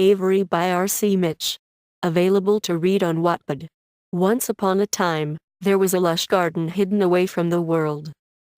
Avery by R.C. Mitch. Available to read on Wattpad. Once upon a time, there was a lush garden hidden away from the world.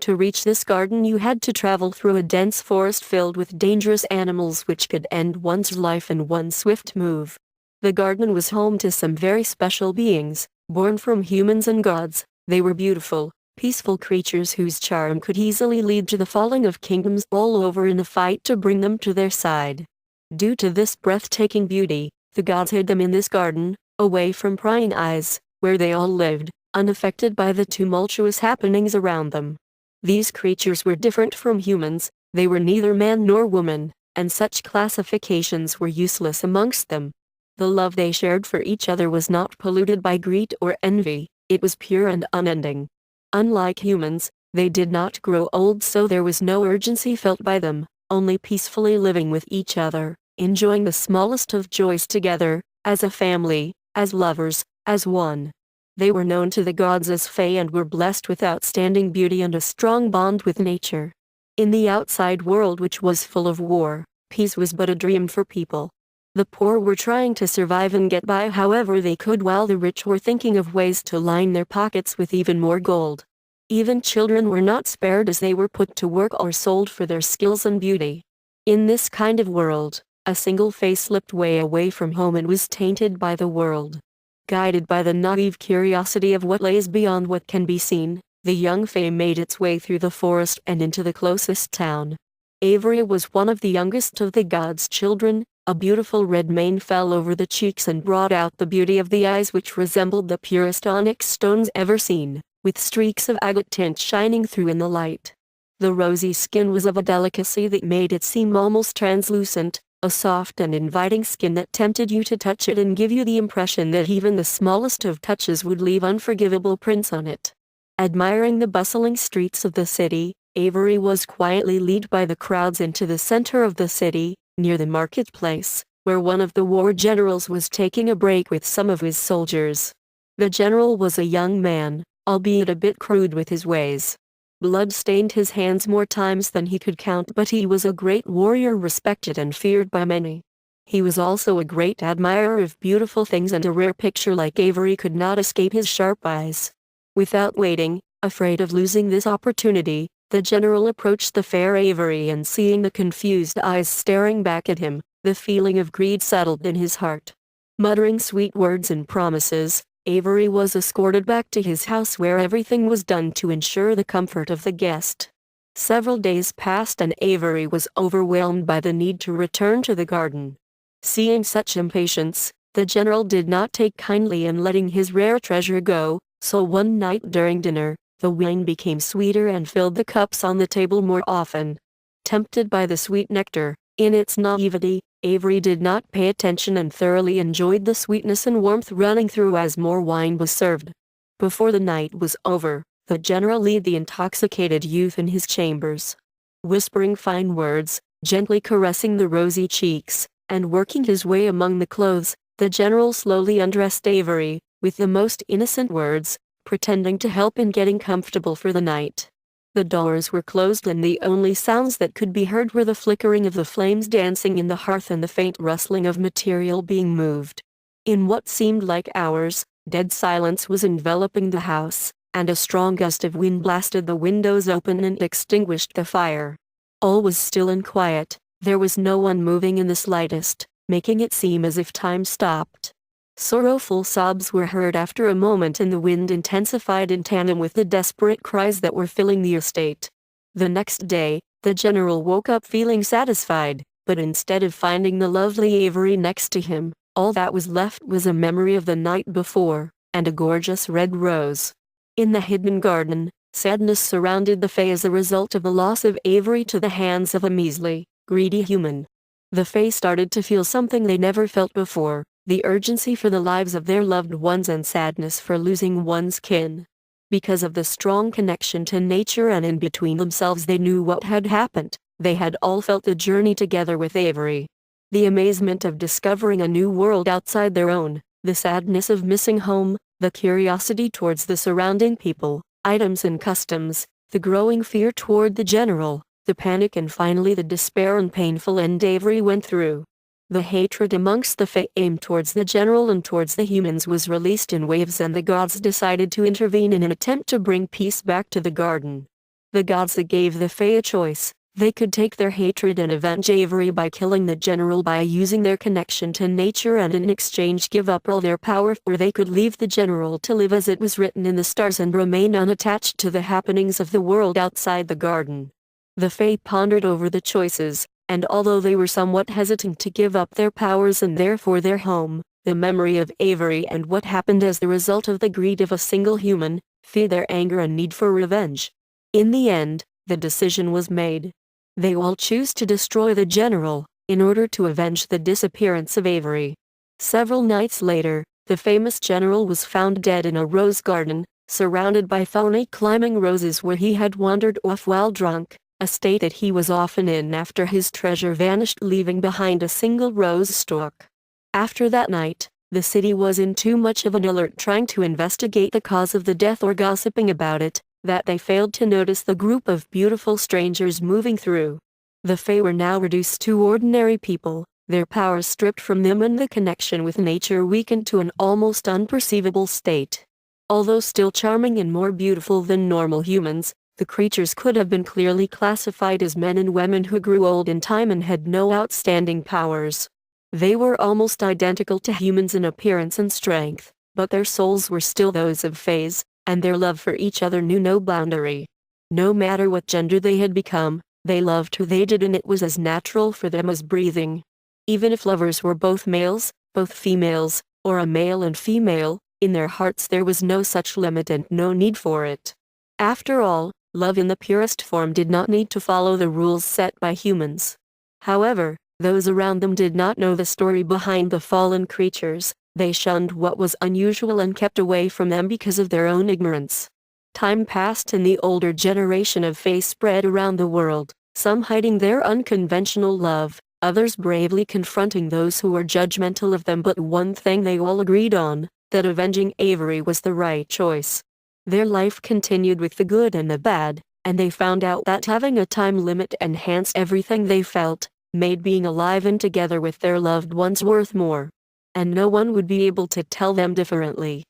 To reach this garden you had to travel through a dense forest filled with dangerous animals which could end one's life in one swift move. The garden was home to some very special beings, born from humans and gods. They were beautiful, peaceful creatures whose charm could easily lead to the falling of kingdoms all over in a fight to bring them to their side. Due to this breathtaking beauty, the gods hid them in this garden, away from prying eyes, where they all lived, unaffected by the tumultuous happenings around them. These creatures were different from humans, they were neither man nor woman, and such classifications were useless amongst them. The love they shared for each other was not polluted by greed or envy, it was pure and unending. Unlike humans, they did not grow old, so there was no urgency felt by them, only peacefully living with each other, enjoying the smallest of joys together, as a family, as lovers, as one. They were known to the gods as fae and were blessed with outstanding beauty and a strong bond with nature. In the outside world, which was full of war, peace was but a dream for people. The poor were trying to survive and get by however they could, while the rich were thinking of ways to line their pockets with even more gold. Even children were not spared, as they were put to work or sold for their skills and beauty. In this kind of world, a single fae slipped way away from home and was tainted by the world. Guided by the naive curiosity of what lays beyond what can be seen, the young fae made its way through the forest and into the closest town. Avery was one of the youngest of the gods' children. A beautiful red mane fell over the cheeks and brought out the beauty of the eyes, which resembled the purest onyx stones ever seen, with streaks of agate tint shining through in the light. The rosy skin was of a delicacy that made it seem almost translucent, a soft and inviting skin that tempted you to touch it and give you the impression that even the smallest of touches would leave unforgivable prints on it. Admiring the bustling streets of the city, Avery was quietly led by the crowds into the center of the city, near the marketplace, where one of the war generals was taking a break with some of his soldiers. The general was a young man, albeit a bit crude with his ways. Blood stained his hands more times than he could count, but he was a great warrior, respected and feared by many. He was also a great admirer of beautiful things, and a rare picture like Avery could not escape his sharp eyes. Without waiting, afraid of losing this opportunity, the general approached the fair Avery, and seeing the confused eyes staring back at him, the feeling of greed settled in his heart. Muttering sweet words and promises, Avery was escorted back to his house, where everything was done to ensure the comfort of the guest. Several days passed and Avery was overwhelmed by the need to return to the garden. Seeing such impatience, the general did not take kindly in letting his rare treasure go, so one night during dinner, the wine became sweeter and filled the cups on the table more often. Tempted by the sweet nectar, in its naivety, Avery did not pay attention and thoroughly enjoyed the sweetness and warmth running through as more wine was served. Before the night was over, the general led the intoxicated youth in his chambers. Whispering fine words, gently caressing the rosy cheeks, and working his way among the clothes, the general slowly undressed Avery, with the most innocent words, pretending to help in getting comfortable for the night. The doors were closed, and the only sounds that could be heard were the flickering of the flames dancing in the hearth and the faint rustling of material being moved. In what seemed like hours, dead silence was enveloping the house, and a strong gust of wind blasted the windows open and extinguished the fire. All was still and quiet, there was no one moving in the slightest, making it seem as if time stopped. Sorrowful sobs were heard after a moment, and the wind intensified in tandem with the desperate cries that were filling the estate. The next day, the general woke up feeling satisfied, but instead of finding the lovely Avery next to him, all that was left was a memory of the night before, and a gorgeous red rose. In the hidden garden, sadness surrounded the fae as a result of the loss of Avery to the hands of a measly, greedy human. The fae started to feel something they never felt before, the urgency for the lives of their loved ones and sadness for losing one's kin. Because of the strong connection to nature and in between themselves, they knew what had happened. They had all felt the journey together with Avery. The amazement of discovering a new world outside their own, the sadness of missing home, the curiosity towards the surrounding people, items and customs, the growing fear toward the general, the panic, and finally the despair and painful end Avery went through. The hatred amongst the Fae aimed towards the general and towards the humans was released in waves, and the gods decided to intervene in an attempt to bring peace back to the garden. The gods gave the Fae a choice. They could take their hatred and avenge Avery by killing the general by using their connection to nature and in exchange give up all their power, or they could leave the general to live as it was written in the stars and remain unattached to the happenings of the world outside the garden. The Fae pondered over the choices, and although they were somewhat hesitant to give up their powers and therefore their home, the memory of Avery and what happened as the result of the greed of a single human, fed their anger and need for revenge. In the end, the decision was made. They all choose to destroy the general, in order to avenge the disappearance of Avery. Several nights later, the famous general was found dead in a rose garden, surrounded by fauna climbing roses where he had wandered off while drunk, a state that he was often in after his treasure vanished, leaving behind a single rose stalk. After that night, the city was in too much of an alert trying to investigate the cause of the death or gossiping about it, that they failed to notice the group of beautiful strangers moving through. The Fae were now reduced to ordinary people, their powers stripped from them and the connection with nature weakened to an almost unperceivable state. Although still charming and more beautiful than normal humans, the creatures could have been clearly classified as men and women who grew old in time and had no outstanding powers. They were almost identical to humans in appearance and strength, but their souls were still those of Faes, and their love for each other knew no boundary. No matter what gender they had become, they loved who they did, and it was as natural for them as breathing. Even if lovers were both males, both females, or a male and female, in their hearts there was no such limit and no need for it. After all, love in the purest form did not need to follow the rules set by humans. However, those around them did not know the story behind the fallen creatures. They shunned what was unusual and kept away from them because of their own ignorance. Time passed and the older generation of Fae spread around the world, some hiding their unconventional love, others bravely confronting those who were judgmental of them, but one thing they all agreed on, that avenging Avery was the right choice. Their life continued with the good and the bad, and they found out that having a time limit enhanced everything they felt, made being alive and together with their loved ones worth more. And no one would be able to tell them differently.